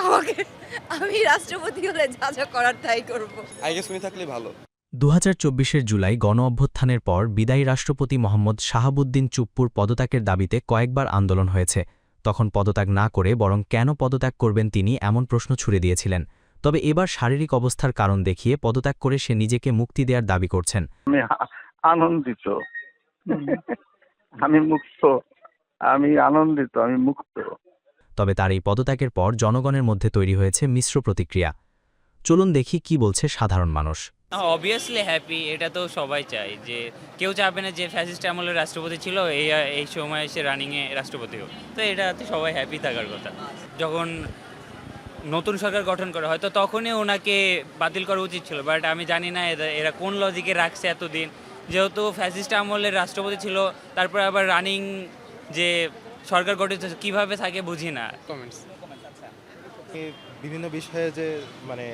আমাকে আমি রাষ্ট্রপতি হলে যা যা করার তাই করব। আই গেস উনি থাকলেই ভালো। ২০২৪ জুলাই গণঅভ্যুত্থানের পর বিদায়ী রাষ্ট্রপতি মোহাম্মদ শাহাবুদ্দিন চুপ্পুর পদত্যাগের দাবিতে কয়েকবার আন্দোলন হয়েছে। তখন পদত্যাগ না করে বরং কেন পদত্যাগ করবেন তিনি এমন প্রশ্ন ছুড়ে দিয়েছিলেন। তবে এবার শারীরিক অবস্থার কারণ দেখিয়ে পদত্যাগ করে সে নিজেকে মুক্তি দেওয়ার দাবি করছেন। আমি আনন্দিত। আমি মুক্ত। আমি আনন্দিত, আমি মুক্ত। তবে তার এই পদত্যাগের পর জনগণের মধ্যে তৈরি হয়েছে মিশ্র প্রতিক্রিয়া। চলুন দেখি কি বলছে সাধারণ মানুষ। অবভিয়াসলি হ্যাপি, এটা তো সবাই চায়। যে কেউ চাবে না যে ফ্যাসিস্ট আমলের রাষ্ট্রপতি ছিল এই সময় এসে রানিংয়ে রাষ্ট্রপতি হোক। তো এটা তো সবাই হ্যাপি থাকার কথা। যখন নতুন সরকার গঠন করা হয় তো তখনই ওনাকে বাতিল করা উচিত ছিল, বাট আমি জানি না এরা কোন লজিকে রাখছে এতদিন। যেহেতু ফ্যাসিস্ট আমলের রাষ্ট্রপতি ছিল, তারপর আবার রানিং যে সরকার গঠিত কীভাবে থাকে বুঝি না। বিভিন্ন বিষয়ে যে মানে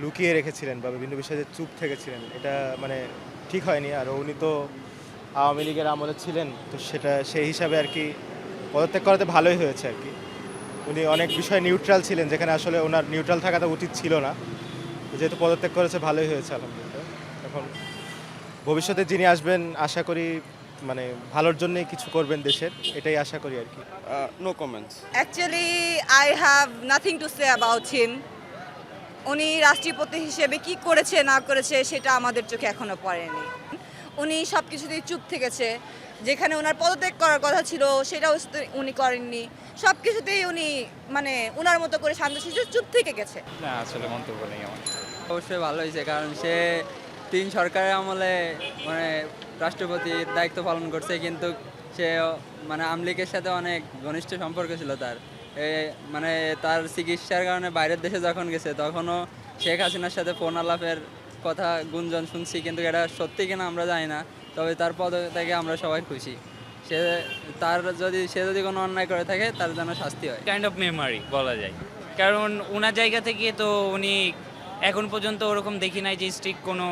লুকিয়ে রেখেছিলেন বা বিভিন্ন বিষয়ে যে চুপ থেকেছিলেন, এটা মানে ঠিক হয়নি। আর উনি তো আওয়ামী লীগের আমলে ছিলেন, তো সেটা সেই হিসাবে আর কি পদত্যাগ করাতে ভালোই হয়েছে আর কি। উনি অনেক বিষয়ে নিউট্রাল ছিলেন, যেখানে আসলে ওনার নিউট্রাল থাকাটা উচিত ছিল না। যেহেতু পদত্যাগ করেছে ভালোই হয়েছে আলহামদুলিল্লাহ। এখন ভবিষ্যতে যিনি আসবেন আশা করি মানে ভালোর জন্যই কিছু করবেন দেশের, এটাই আশা করি আর কি। No comments. Actually I have nothing to say about him. উনি রাষ্ট্রপতি হিসেবে কি করেছে না করেছে সেটা আমাদের চোখে এখনো পড়েনি। উনি সব কিছুতেই চুপ থেকেছে। যেখানে ওনার পদত্যাগ করার কথা ছিল সেটাও উনি করেননি। সব কিছুতেই উনি মানে ওনার মতো করে শান্তশিষ্ট চুপ থেকে গেছে। না, আসলে মন্তব্য নেই আমার। অবশ্যই ভালো হয়েছে, কারণ সে 3 সরকারের আমলে মানে রাষ্ট্রপতির দায়িত্ব পালন করছে, কিন্তু সে মানে আওয়ামী লীগের সাথে অনেক ঘনিষ্ঠ সম্পর্ক ছিল তার। মানে তার চিকিৎসার কারণে বাইরের দেশে যখন গেছে তখনও শেখ হাসিনার সাথে ফোন আলাপের কথা গুঞ্জন শুনছি, কিন্তু এটা সত্যি কিনা আমরা জানি না। তবে তার পদত্যাগে আমরা সবাই খুশি। সে যদি কোনো অন্যায় করে থাকে তার যেন শাস্তি হয়। কাইন্ড অফ মেমারি বলা যায়, কারণ ওনার জায়গা থেকে তো উনি এখন পর্যন্ত ওরকম দেখি নাই যে স্ট্রিক্ট কোনো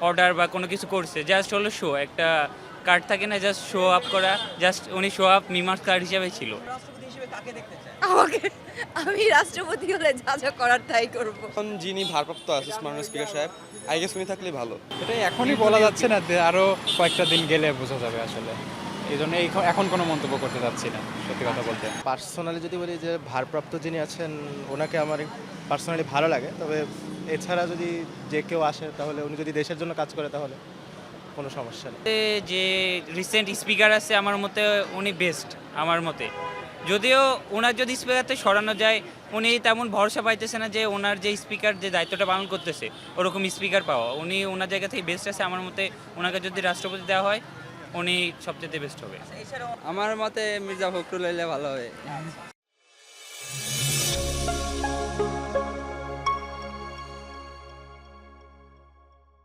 অর্ডার বা কোনো কিছু করছে। জাস্ট হলো শো, একটা কার্ড থাকে না, জাস্ট শো আপ করা। জাস্ট উনি শো আপ মিমার্স কার্ড হিসেবে ছিল। আমাকে আমি রাষ্ট্রপতি হলে যা যা করার তাই করব। এখন যিনি ভারপ্রাপ্ত আছেন মাননীয় স্পিকার সাহেব, আই গেস উনি থাকলেই ভালো। এটা এখনই বলা যাচ্ছে না, আরও কয়েকটা দিন গেলে বোঝা যাবে আসলে। এই জন্য এখন কোনো মন্তব্য করতে যাচ্ছি না, সত্যি কথা বলতে। পার্সোনালি যদি বলি যে ভারপ্রাপ্ত যিনি আছেন ওনাকে আমার পার্সোনালি ভালো লাগে। তবে এছাড়া যদি যে কেউ আসে তাহলে উনি যদি দেশের জন্য কাজ করে তাহলে কোনো সমস্যা নেই। যে রিসেন্ট স্পিকার আছে আমার মতে উনি বেস্ট আমার মতে। যদিও ওনার যদি স্পিকার থেকে সরানো যায়, উনি তেমন ভরসা পাইতেছে না যে ওনার যে স্পিকার যে দায়িত্বটা পালন করতেছে ওরকম স্পিকার পাওয়া। উনি ওনার জায়গা থেকে বেস্ট আছে আমার মতে। ওনাকে যদি রাষ্ট্রপতি দেওয়া হয় উনি সবচেয়ে বেস্ট হবে। আমার মতে মির্জা ফখরুল হইলে ভালো হবে।